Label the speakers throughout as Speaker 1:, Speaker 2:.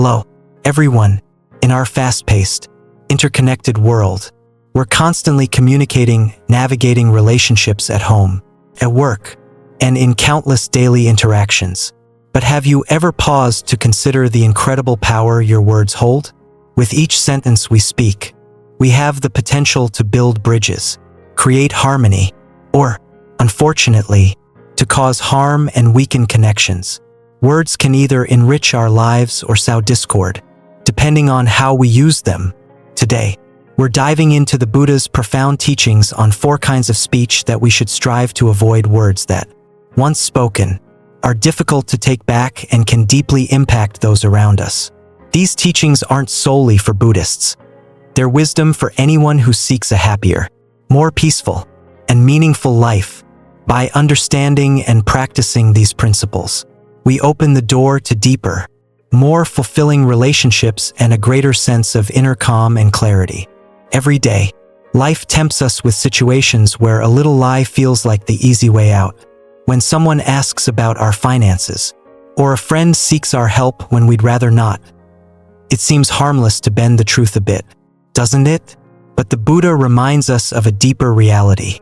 Speaker 1: Hello, everyone. In our fast-paced, interconnected world, we're constantly communicating, navigating relationships at home, at work, and in countless daily interactions. But have you ever paused to consider the incredible power your words hold? With each sentence we speak, we have the potential to build bridges, create harmony, or, unfortunately, to cause harm and weaken connections. Words can either enrich our lives or sow discord, depending on how we use them. Today, we're diving into the Buddha's profound teachings on 4 kinds of speech that we should strive to avoid. Words that, once spoken, are difficult to take back and can deeply impact those around us. These teachings aren't solely for Buddhists. They're wisdom for anyone who seeks a happier, more peaceful, and meaningful life. By understanding and practicing these principles, we open the door to deeper, more fulfilling relationships and a greater sense of inner calm and clarity. Every day, life tempts us with situations where a little lie feels like the easy way out. When someone asks about our finances, or a friend seeks our help when we'd rather not, it seems harmless to bend the truth a bit, doesn't it? But the Buddha reminds us of a deeper reality.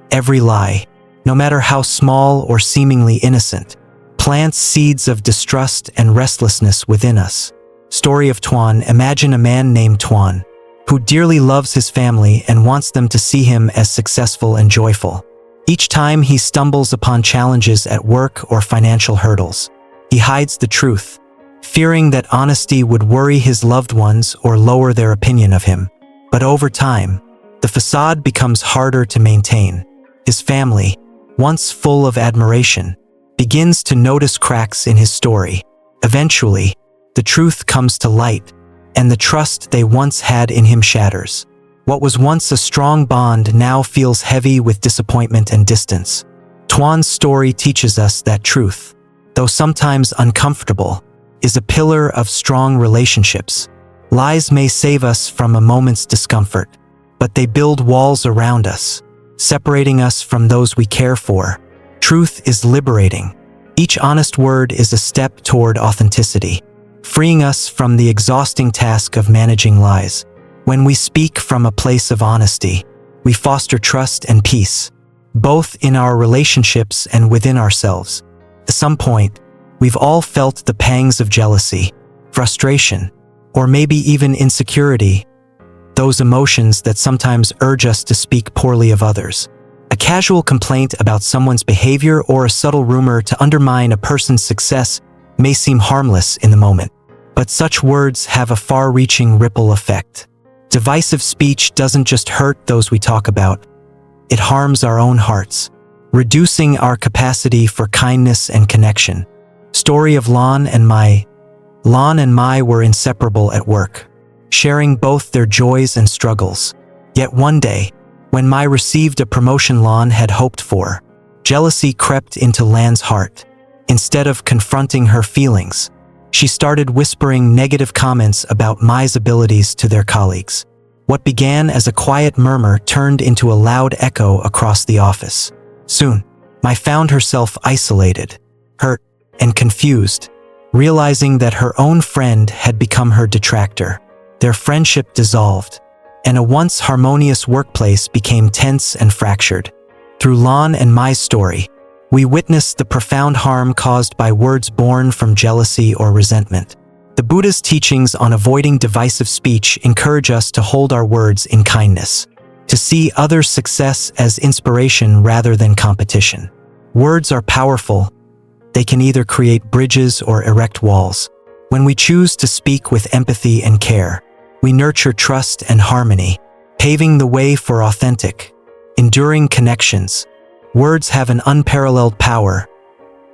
Speaker 1: Every lie, no matter how small or seemingly innocent, plants seeds of distrust and restlessness within us. Story of Tuan. Imagine a man named Tuan, who dearly loves his family and wants them to see him as successful and joyful. Each time he stumbles upon challenges at work or financial hurdles, he hides the truth, fearing that honesty would worry his loved ones or lower their opinion of him. But over time, the facade becomes harder to maintain. His family, once full of admiration, begins to notice cracks in his story. Eventually, the truth comes to light, and the trust they once had in him shatters. What was once a strong bond now feels heavy with disappointment and distance. Tuan's story teaches us that truth, though sometimes uncomfortable, is a pillar of strong relationships. Lies may save us from a moment's discomfort, but they build walls around us, separating us from those we care for. Truth is liberating. Each honest word is a step toward authenticity, freeing us from the exhausting task of managing lies. When we speak from a place of honesty, we foster trust and peace, both in our relationships and within ourselves. At some point, we've all felt the pangs of jealousy, frustration, or maybe even insecurity, those emotions that sometimes urge us to speak poorly of others. A casual complaint about someone's behavior or a subtle rumor to undermine a person's success may seem harmless in the moment, but such words have a far-reaching ripple effect. Divisive speech doesn't just hurt those we talk about, it harms our own hearts, reducing our capacity for kindness and connection. Story of Lon and Mai. Lon and Mai were inseparable at work, sharing both their joys and struggles. Yet one day, when Mai received a promotion Lon had hoped for, jealousy crept into Lan's heart. Instead of confronting her feelings, she started whispering negative comments about Mai's abilities to their colleagues. What began as a quiet murmur turned into a loud echo across the office. Soon, Mai found herself isolated, hurt, and confused, realizing that her own friend had become her detractor. Their friendship dissolved, and a once harmonious workplace became tense and fractured. Through Lon and Mai's story, we witness the profound harm caused by words born from jealousy or resentment. The Buddha's teachings on avoiding divisive speech encourage us to hold our words in kindness, to see others' success as inspiration rather than competition. Words are powerful. They can either create bridges or erect walls. When we choose to speak with empathy and care, we nurture trust and harmony, paving the way for authentic, enduring connections. Words have an unparalleled power.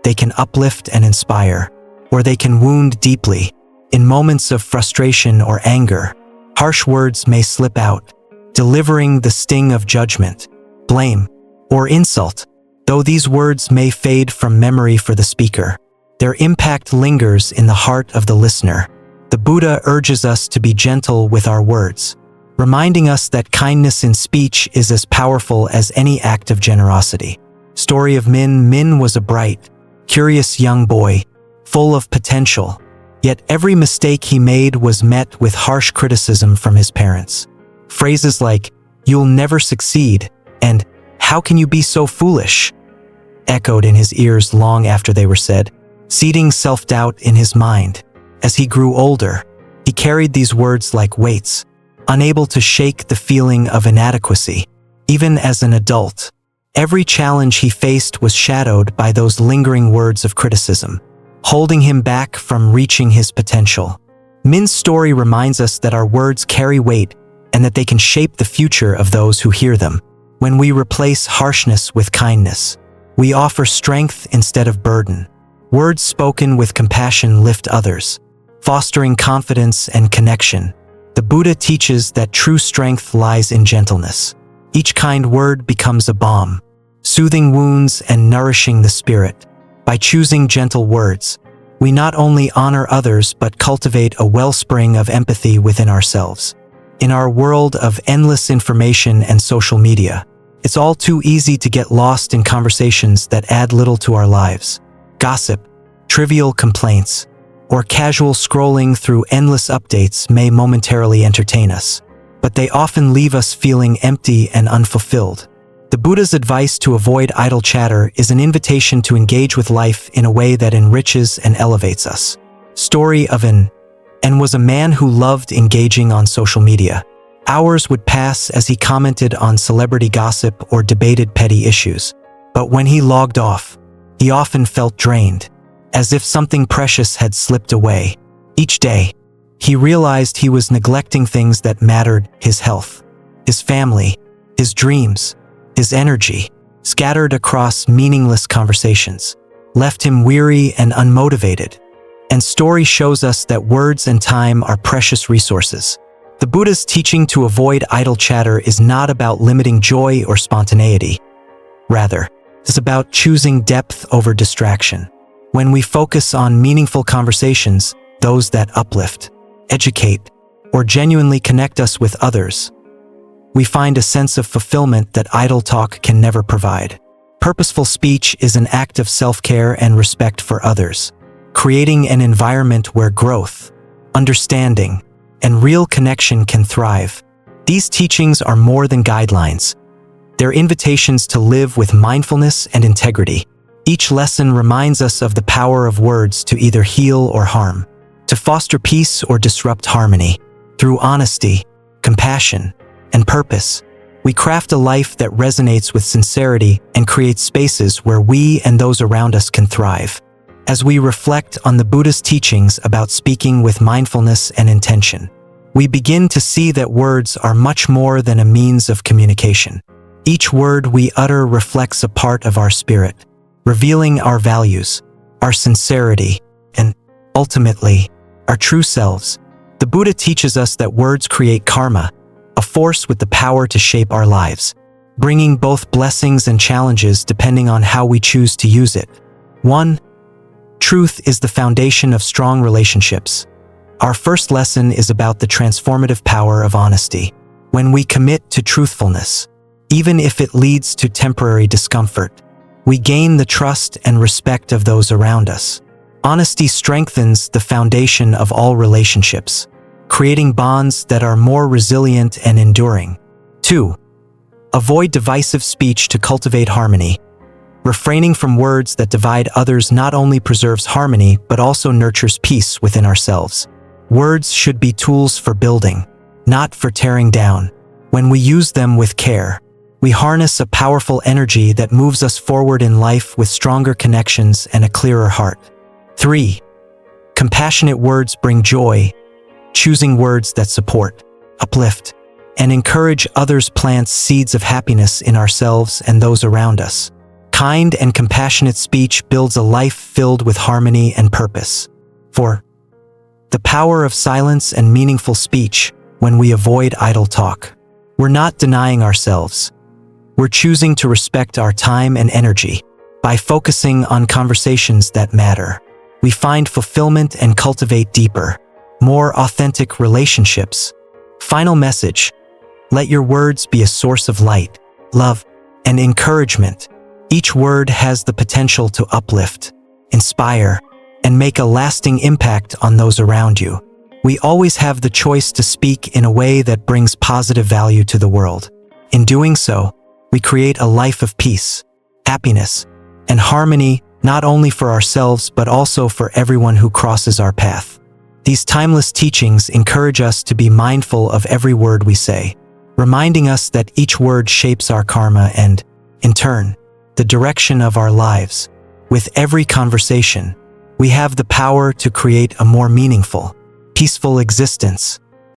Speaker 1: They can uplift and inspire, or they can wound deeply. In moments of frustration or anger, harsh words may slip out, delivering the sting of judgment, blame, or insult. Though these words may fade from memory for the speaker, their impact lingers in the heart of the listener. The Buddha urges us to be gentle with our words, reminding us that kindness in speech is as powerful as any act of generosity. Story of Min. Min was a bright, curious young boy, full of potential. Yet every mistake he made was met with harsh criticism from his parents. Phrases like, "You'll never succeed," and "How can you be so foolish?" echoed in his ears long after they were said, seeding self-doubt in his mind. As he grew older, he carried these words like weights, unable to shake the feeling of inadequacy. Even as an adult, every challenge he faced was shadowed by those lingering words of criticism, holding him back from reaching his potential. Min's story reminds us that our words carry weight and that they can shape the future of those who hear them. When we replace harshness with kindness, we offer strength instead of burden. Words spoken with compassion lift others, fostering confidence and connection. The Buddha teaches that true strength lies in gentleness. Each kind word becomes a balm, soothing wounds and nourishing the spirit. By choosing gentle words, we not only honor others but cultivate a wellspring of empathy within ourselves. In our world of endless information and social media, it's all too easy to get lost in conversations that add little to our lives. Gossip, trivial complaints, or casual scrolling through endless updates may momentarily entertain us, but they often leave us feeling empty and unfulfilled. The Buddha's advice to avoid idle chatter is an invitation to engage with life in a way that enriches and elevates us. Story of an was a man who loved engaging on social media. Hours would pass as he commented on celebrity gossip or debated petty issues. But when he logged off, he often felt drained, as if something precious had slipped away. Each day, he realized he was neglecting things that mattered: his health, his family, his dreams. His energy, scattered across meaningless conversations, left him weary and unmotivated. And story shows us that words and time are precious resources. The Buddha's teaching to avoid idle chatter is not about limiting joy or spontaneity. Rather, it's about choosing depth over distraction. When we focus on meaningful conversations, those that uplift, educate, or genuinely connect us with others, we find a sense of fulfillment that idle talk can never provide. Purposeful speech is an act of self-care and respect for others, creating an environment where growth, understanding, and real connection can thrive. These teachings are more than guidelines. They're invitations to live with mindfulness and integrity. Each lesson reminds us of the power of words to either heal or harm, to foster peace or disrupt harmony. Through honesty, compassion, and purpose, we craft a life that resonates with sincerity and creates spaces where we and those around us can thrive. As we reflect on the Buddha's teachings about speaking with mindfulness and intention, we begin to see that words are much more than a means of communication. Each word we utter reflects a part of our spirit, revealing our values, our sincerity, and, ultimately, our true selves. The Buddha teaches us that words create karma, a force with the power to shape our lives, bringing both blessings and challenges depending on how we choose to use it. 1. Truth is the foundation of strong relationships. Our first lesson is about the transformative power of honesty. When we commit to truthfulness, even if it leads to temporary discomfort, we gain the trust and respect of those around us. Honesty strengthens the foundation of all relationships, creating bonds that are more resilient and enduring. 2. Avoid divisive speech to cultivate harmony. Refraining from words that divide others not only preserves harmony but also nurtures peace within ourselves. Words should be tools for building, not for tearing down. When we use them with care, we harness a powerful energy that moves us forward in life with stronger connections and a clearer heart. 3. Compassionate words bring joy. Choosing words that support, uplift, and encourage others plants seeds of happiness in ourselves and those around us. Kind and compassionate speech builds a life filled with harmony and purpose. 4. The power of silence and meaningful speech. When we avoid idle talk, we're not denying ourselves. We're choosing to respect our time and energy. By focusing on conversations that matter, we find fulfillment and cultivate deeper, more authentic relationships. Final message: let your words be a source of light, love, and encouragement. Each word has the potential to uplift, inspire, and make a lasting impact on those around you. We always have the choice to speak in a way that brings positive value to the world. In doing so, we create a life of peace, happiness, and harmony, not only for ourselves but also for everyone who crosses our path. These timeless teachings encourage us to be mindful of every word we say, reminding us that each word shapes our karma and, in turn, the direction of our lives. With every conversation, we have the power to create a more meaningful, peaceful existence.